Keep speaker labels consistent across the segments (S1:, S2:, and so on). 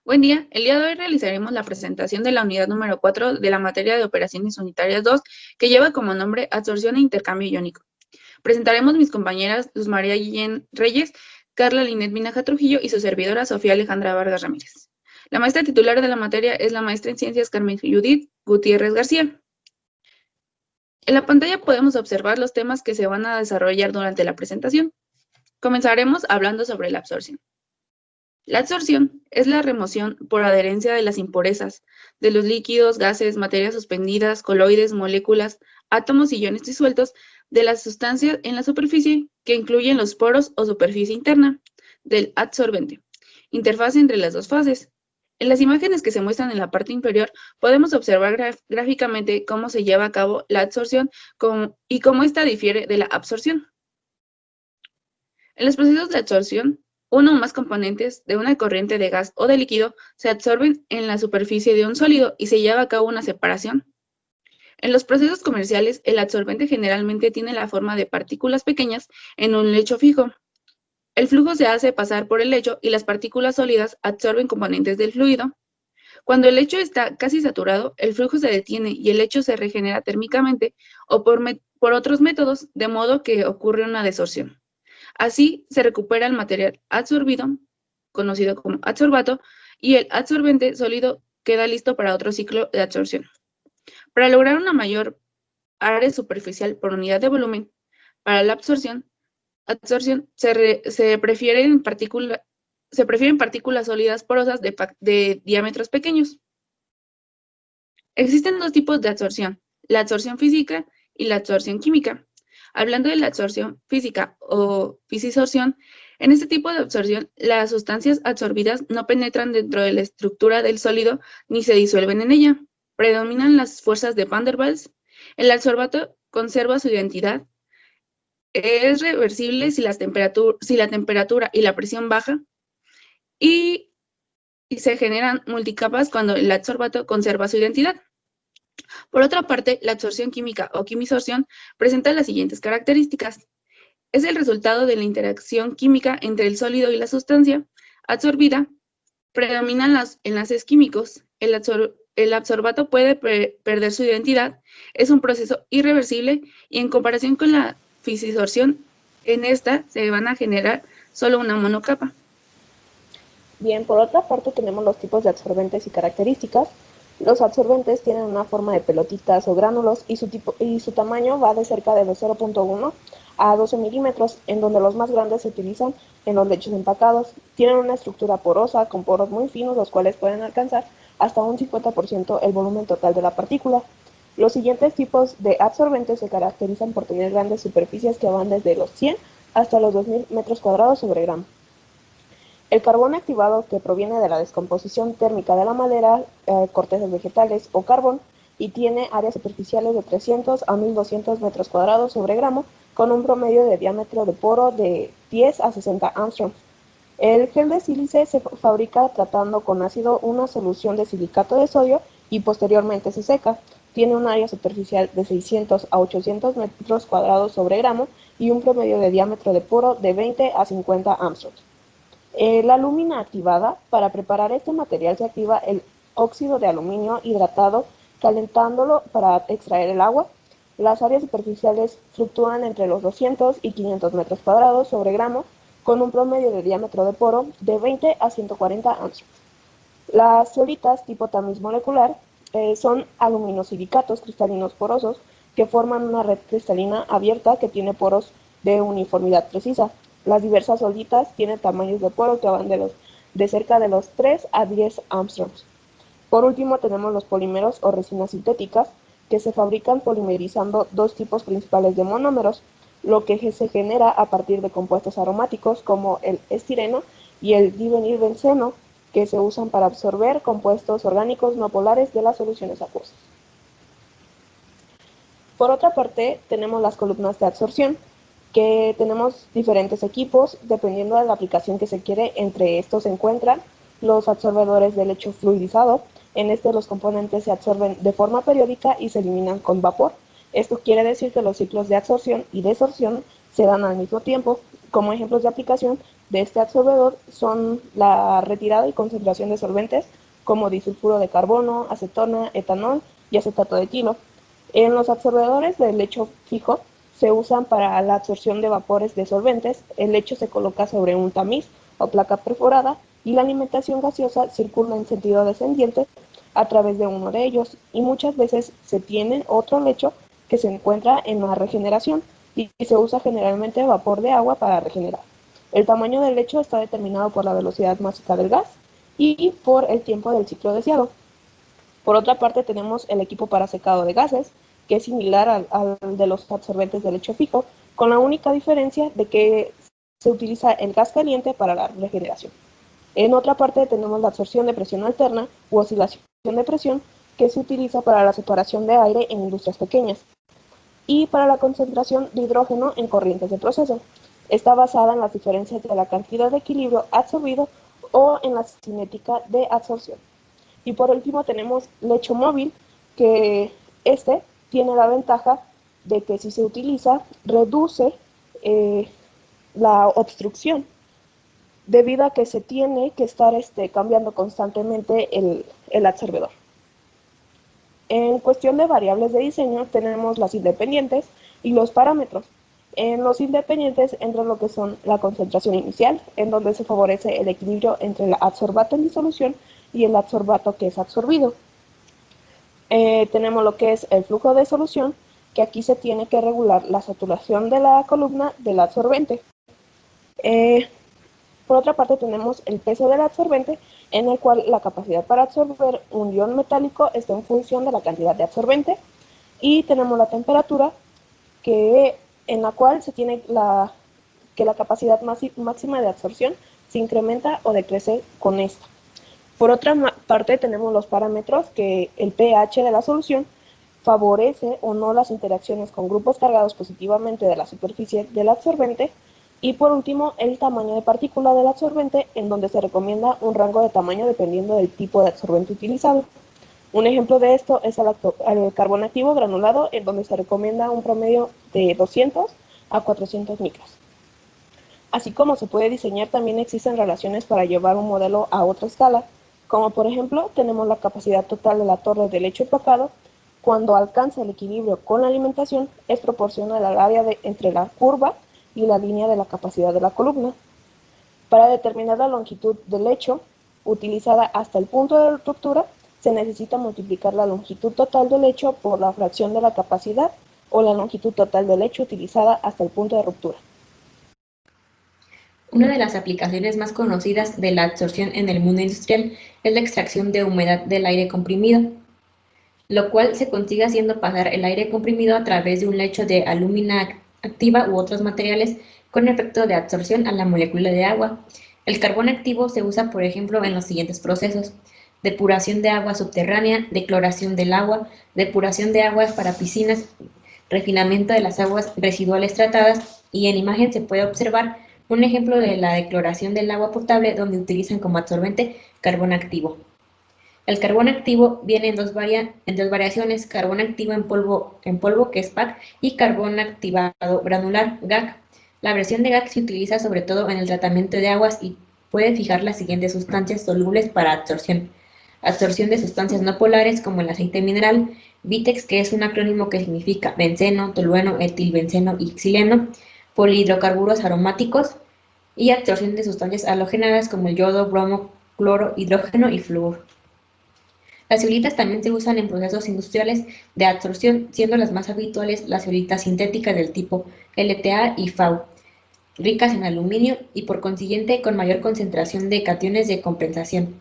S1: Buen día, el día de hoy realizaremos la presentación de la unidad número 4 de la materia de operaciones unitarias 2, que lleva como nombre absorción e intercambio iónico. Presentaremos mis compañeras Luz María Guillén Reyes, Carla Linet Minaja Trujillo y su servidora Sofía Alejandra Vargas Ramírez. La maestra titular de la materia es la maestra en ciencias Carmen Judith Gutiérrez García. En la pantalla podemos observar los temas que se van a desarrollar durante la presentación. Comenzaremos hablando sobre la absorción. La adsorción es la remoción por adherencia de las impurezas, de los líquidos, gases, materias suspendidas, coloides, moléculas, átomos y iones disueltos de las sustancias en la superficie, que incluyen los poros o superficie interna del adsorbente, interfaz entre las dos fases. En las imágenes que se muestran en la parte inferior podemos observar gráficamente cómo se lleva a cabo la adsorción y cómo ésta difiere de la absorción. En los procesos de adsorción, uno o más componentes de una corriente de gas o de líquido se absorben en la superficie de un sólido y se lleva a cabo una separación. En los procesos comerciales, el adsorbente generalmente tiene la forma de partículas pequeñas en un lecho fijo. El flujo se hace pasar por el lecho y las partículas sólidas absorben componentes del fluido. Cuando el lecho está casi saturado, el flujo se detiene y el lecho se regenera térmicamente o por otros métodos, de modo que ocurre una desorción. Así se recupera el material adsorbido, conocido como adsorbato, y el adsorbente sólido queda listo para otro ciclo de adsorción. Para lograr una mayor área superficial por unidad de volumen, para la adsorción se prefieren partículas sólidas porosas de diámetros pequeños. Existen dos tipos de adsorción, la adsorción física y la adsorción química. Hablando de la adsorción física o fisisorción, en este tipo de absorción, las sustancias absorbidas no penetran dentro de la estructura del sólido ni se disuelven en ella. Predominan las fuerzas de Van der Waals. El adsorbato conserva su identidad. Es reversible si la temperatura y la presión baja y se generan multicapas cuando el adsorbato conserva su identidad. Por otra parte, la absorción química o quimisorción presenta las siguientes características. Es el resultado de la interacción química entre el sólido y la sustancia absorbida. Predominan los enlaces químicos. El absorbato puede perder su identidad. Es un proceso irreversible y en comparación con la fisisorción, en esta se van a generar solo una monocapa.
S2: Bien, por otra parte tenemos los tipos de absorbentes y características. Los absorbentes tienen una forma de pelotitas o gránulos y su tamaño va de cerca de los 0.1 a 12 milímetros, en donde los más grandes se utilizan en los lechos empacados. Tienen una estructura porosa con poros muy finos, los cuales pueden alcanzar hasta un 50% el volumen total de la partícula. Los siguientes tipos de absorbentes se caracterizan por tener grandes superficies que van desde los 100 hasta los 2000 metros cuadrados sobre gramo. El carbón activado, que proviene de la descomposición térmica de la madera, cortezas vegetales o carbón, y tiene áreas superficiales de 300 a 1200 metros cuadrados sobre gramo, con un promedio de diámetro de poro de 10 a 60 angstroms. El gel de sílice se fabrica tratando con ácido una solución de silicato de sodio y posteriormente se seca. Tiene un área superficial de 600 a 800 metros cuadrados sobre gramo y un promedio de diámetro de poro de 20 a 50 angstroms. La alúmina activada, para preparar este material se activa el óxido de aluminio hidratado calentándolo para extraer el agua. Las áreas superficiales fluctúan entre los 200 y 500 metros cuadrados sobre gramo con un promedio de diámetro de poro de 20 a 140 angstroms. Las zeolitas tipo tamiz molecular son aluminosilicatos cristalinos porosos que forman una red cristalina abierta que tiene poros de uniformidad precisa. Las diversas zeolitas tienen tamaños de poro que van de cerca de los 3 a 10 angstroms. Por último tenemos los polímeros o resinas sintéticas que se fabrican polimerizando dos tipos principales de monómeros, lo que se genera a partir de compuestos aromáticos como el estireno y el divenilbenceno, que se usan para absorber compuestos orgánicos no polares de las soluciones acuosas. Por otra parte, tenemos las columnas de absorción, que tenemos diferentes equipos dependiendo de la aplicación que se quiere. Entre estos se encuentran los absorbedores de lecho fluidizado. En este los componentes se absorben de forma periódica y se eliminan con vapor. Esto quiere decir que los ciclos de absorción y desorción se dan al mismo tiempo. Como ejemplos de aplicación de este absorbedor son la retirada y concentración de solventes como disulfuro de carbono, acetona, etanol y acetato de etilo. En los absorbedores de lecho fijo se usan para la absorción de vapores de solventes. El lecho se coloca sobre un tamiz o placa perforada y la alimentación gaseosa circula en sentido descendiente a través de uno de ellos, y muchas veces se tiene otro lecho que se encuentra en la regeneración y se usa generalmente vapor de agua para regenerar. El tamaño del lecho está determinado por la velocidad máxima del gas y por el tiempo del ciclo deseado. Por otra parte, tenemos el equipo para secado de gases, que es similar al de los absorbentes de lecho fijo, con la única diferencia de que se utiliza el gas caliente para la regeneración. En otra parte tenemos la absorción de presión alterna u oscilación de presión, que se utiliza para la separación de aire en industrias pequeñas y para la concentración de hidrógeno en corrientes de proceso. Está basada en las diferencias de la cantidad de equilibrio absorbido o en la cinética de absorción. Y por último tenemos lecho móvil, que este tiene la ventaja de que si se utiliza reduce la obstrucción, debido a que se tiene que estar cambiando constantemente el absorbedor. En cuestión de variables de diseño tenemos las independientes y los parámetros. En los independientes entra lo que son la concentración inicial, en donde se favorece el equilibrio entre el adsorbato en disolución y el adsorbato que es absorbido. Tenemos lo que es el flujo de solución, que aquí se tiene que regular la saturación de la columna del absorbente. Por otra parte tenemos el peso del absorbente, en el cual la capacidad para absorber un ion metálico está en función de la cantidad de absorbente, y tenemos la temperatura, en la cual se tiene que la capacidad máxima de absorción se incrementa o decrece con esta. Por otra parte tenemos los parámetros, que el pH de la solución favorece o no las interacciones con grupos cargados positivamente de la superficie del absorbente. Y por último, el tamaño de partícula del absorbente, en donde se recomienda un rango de tamaño dependiendo del tipo de absorbente utilizado. Un ejemplo de esto es el carbón activo granulado, en donde se recomienda un promedio de 200 a 400 micras. Así como se puede diseñar, también existen relaciones para llevar un modelo a otra escala, como por ejemplo tenemos la capacidad total de la torre del lecho opacado. Cuando alcanza el equilibrio con la alimentación, es proporcional al área entre la curva y la línea de la capacidad de la columna. Para determinar la longitud del lecho utilizada hasta el punto de ruptura, se necesita multiplicar la longitud total del lecho por la fracción de la capacidad o la longitud total del lecho utilizada hasta el punto de ruptura.
S3: Una de las aplicaciones más conocidas de la absorción en el mundo industrial es la extracción de humedad del aire comprimido, lo cual se consigue haciendo pasar el aire comprimido a través de un lecho de alúmina activa u otros materiales con efecto de absorción a la molécula de agua. El carbón activo se usa, por ejemplo, en los siguientes procesos: depuración de agua subterránea, decloración del agua, depuración de aguas para piscinas, refinamiento de las aguas residuales tratadas, y en imagen se puede observar un ejemplo de la decloración del agua potable, donde utilizan como absorbente carbón activo. El carbón activo viene en dos variaciones: carbón activo en polvo, que es PAC, y carbón activado granular, GAC. La versión de GAC se utiliza sobre todo en el tratamiento de aguas y puede fijar las siguientes sustancias solubles para absorción: absorción de sustancias no polares como el aceite mineral, Vitex, que es un acrónimo que significa benceno, tolueno, etilbenceno y xileno, polihidrocarburos aromáticos, y absorción de sustancias halogenadas como el yodo, bromo, cloro, hidrógeno y flúor. Las zeolitas también se usan en procesos industriales de absorción, siendo las más habituales las zeolitas sintéticas del tipo LTA y FAU, ricas en aluminio y por consiguiente con mayor concentración de cationes de compensación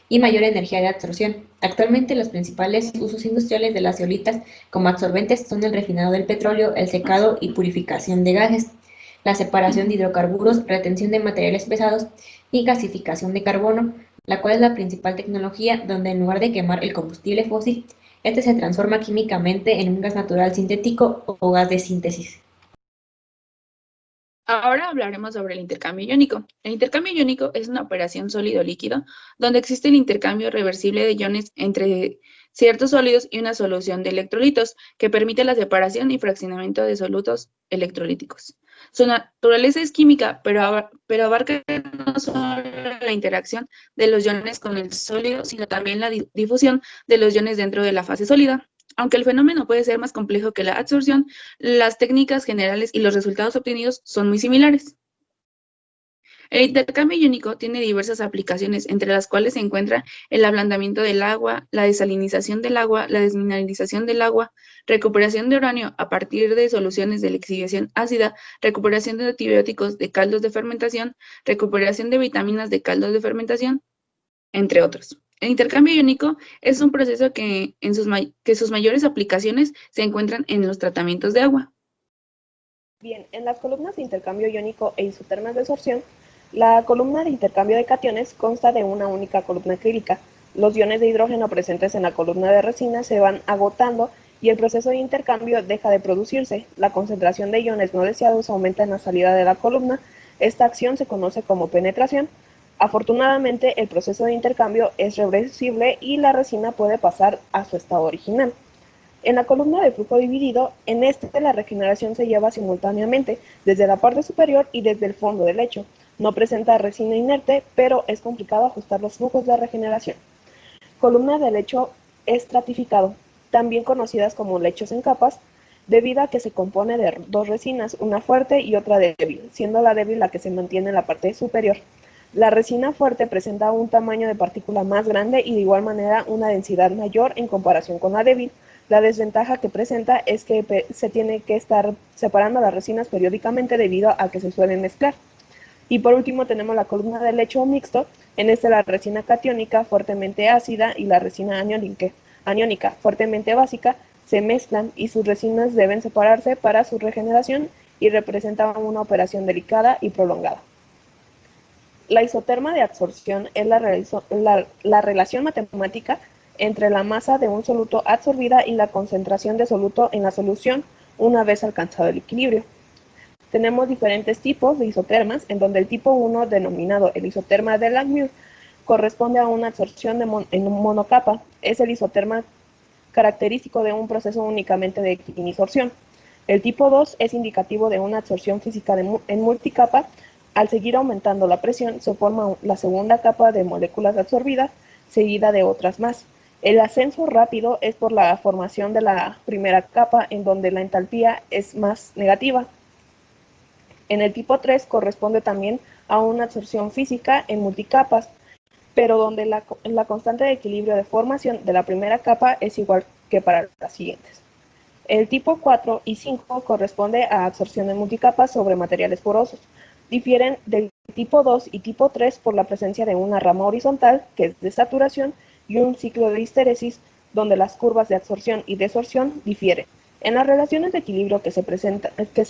S3: y mayor energía de absorción. Actualmente los principales usos industriales de las zeolitas como absorbentes son el refinado del petróleo, el secado y purificación de gases, la separación de hidrocarburos, retención de materiales pesados y gasificación de carbono, la cual es la principal tecnología donde, en lugar de quemar el combustible fósil, este se transforma químicamente en un gas natural sintético o gas de síntesis.
S1: Ahora hablaremos sobre el intercambio iónico. El intercambio iónico es una operación sólido-líquido donde existe el intercambio reversible de iones entre ciertos sólidos y una solución de electrolitos que permite la separación y fraccionamiento de solutos electrolíticos. Su naturaleza es química, pero abarca no solo la interacción de los iones con el sólido, sino también la difusión de los iones dentro de la fase sólida. Aunque el fenómeno puede ser más complejo que la absorción, las técnicas generales y los resultados obtenidos son muy similares. El intercambio iónico tiene diversas aplicaciones, entre las cuales se encuentra el ablandamiento del agua, la desalinización del agua, la desmineralización del agua, recuperación de uranio a partir de soluciones de lixiviación ácida, recuperación de antibióticos de caldos de fermentación, recuperación de vitaminas de caldos de fermentación, entre otros. El intercambio iónico es un proceso que sus mayores aplicaciones se encuentran en los tratamientos de agua.
S2: Bien, en las columnas de intercambio iónico e isotermas de absorción, la columna de intercambio de cationes consta de una única columna acrílica. Los iones de hidrógeno presentes en la columna de resina se van agotando y el proceso de intercambio deja de producirse. La concentración de iones no deseados aumenta en la salida de la columna. Esta acción se conoce como penetración. Afortunadamente, el proceso de intercambio es reversible y la resina puede pasar a su estado original. En la columna de flujo dividido, en este la regeneración se lleva simultáneamente desde la parte superior y desde el fondo del lecho. No presenta resina inerte, pero es complicado ajustar los flujos de regeneración. Columna de lecho estratificado, también conocidas como lechos en capas, debido a que se compone de dos resinas, una fuerte y otra débil, siendo la débil la que se mantiene en la parte superior. La resina fuerte presenta un tamaño de partícula más grande y de igual manera una densidad mayor en comparación con la débil. La desventaja que presenta es que se tiene que estar separando las resinas periódicamente debido a que se suelen mezclar. Y por último tenemos la columna de lecho mixto. En este la resina catiónica fuertemente ácida y la resina aniónica fuertemente básica se mezclan y sus resinas deben separarse para su regeneración y representan una operación delicada y prolongada. La isoterma de absorción es la relación matemática entre la masa de un soluto absorbida y la concentración de soluto en la solución una vez alcanzado el equilibrio. Tenemos diferentes tipos de isotermas, en donde el tipo 1, denominado el isoterma de Langmuir, corresponde a una absorción en monocapa. Es el isoterma característico de un proceso únicamente de quinisorción. El tipo 2 es indicativo de una absorción física en multicapa. Al seguir aumentando la presión, se forma la segunda capa de moléculas absorbidas, seguida de otras más. El ascenso rápido es por la formación de la primera capa, en donde la entalpía es más negativa. En el tipo 3 corresponde también a una absorción física en multicapas, pero donde la constante de equilibrio de formación de la primera capa es igual que para las siguientes. El tipo 4 y 5 corresponde a absorción en multicapas sobre materiales porosos. Difieren del tipo 2 y tipo 3 por la presencia de una rama horizontal, que es de saturación, y un ciclo de histeresis, donde las curvas de absorción y desorción difieren. En las relaciones de equilibrio que se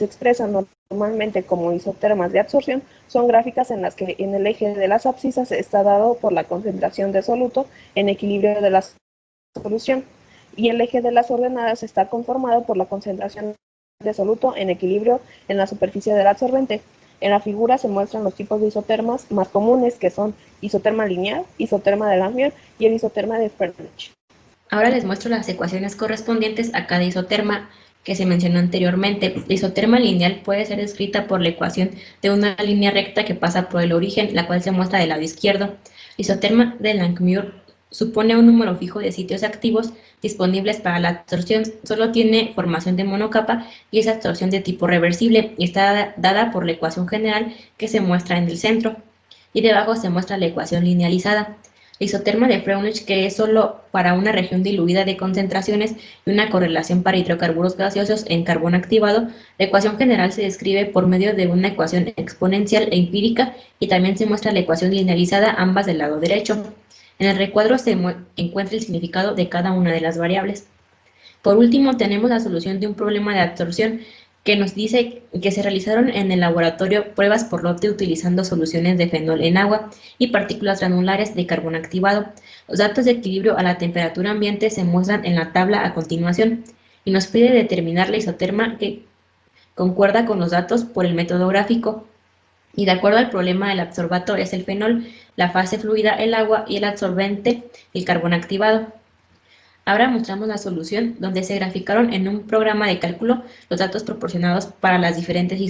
S2: expresan normalmente como isotermas de absorción, son gráficas en las que en el eje de las abscisas está dado por la concentración de soluto en equilibrio de la solución, y el eje de las ordenadas está conformado por la concentración de soluto en equilibrio en la superficie del absorbente. En la figura se muestran los tipos de isotermas más comunes, que son isoterma lineal, isoterma de Langmuir y el isoterma de Freundlich.
S3: Ahora les muestro las ecuaciones correspondientes a cada isoterma que se mencionó anteriormente. La isoterma lineal puede ser descrita por la ecuación de una línea recta que pasa por el origen, la cual se muestra del lado izquierdo. La isoterma de Langmuir supone un número fijo de sitios activos disponibles para la absorción. Solo tiene formación de monocapa y es absorción de tipo reversible y está dada por la ecuación general que se muestra en el centro. Y debajo se muestra la ecuación linealizada. La isoterma de Freundlich, que es solo para una región diluida de concentraciones y una correlación para hidrocarburos gaseosos en carbón activado. La ecuación general se describe por medio de una ecuación exponencial e empírica y también se muestra la ecuación linealizada, ambas del lado derecho. En el recuadro se encuentra el significado de cada una de las variables. Por último, tenemos la solución de un problema de absorción que nos dice que se realizaron en el laboratorio pruebas por lote utilizando soluciones de fenol en agua y partículas granulares de carbón activado. Los datos de equilibrio a la temperatura ambiente se muestran en la tabla a continuación y nos pide determinar la isoterma que concuerda con los datos por el método gráfico. Y de acuerdo al problema, el absorbato es el fenol, la fase fluida el agua y el absorbente el carbón activado. Ahora mostramos la solución, donde se graficaron en un programa de cálculo los datos proporcionados para las diferentes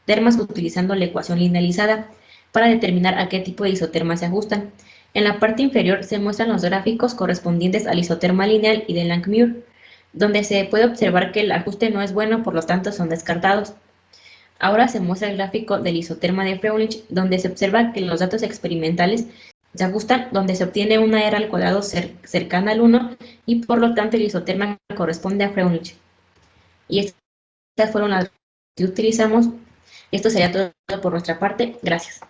S3: isotermas utilizando la ecuación linealizada para determinar a qué tipo de isotermas se ajustan. En la parte inferior se muestran los gráficos correspondientes al isoterma lineal y de Langmuir, donde se puede observar que el ajuste no es bueno, por lo tanto son descartados. Ahora se muestra el gráfico del isoterma de Freundlich, donde se observa que los datos experimentales se ajustan donde se obtiene una R al cuadrado cercana al 1 y por lo tanto el isoterma corresponde a Freundlich. Y estas fueron las que utilizamos. Esto sería todo por nuestra parte. Gracias.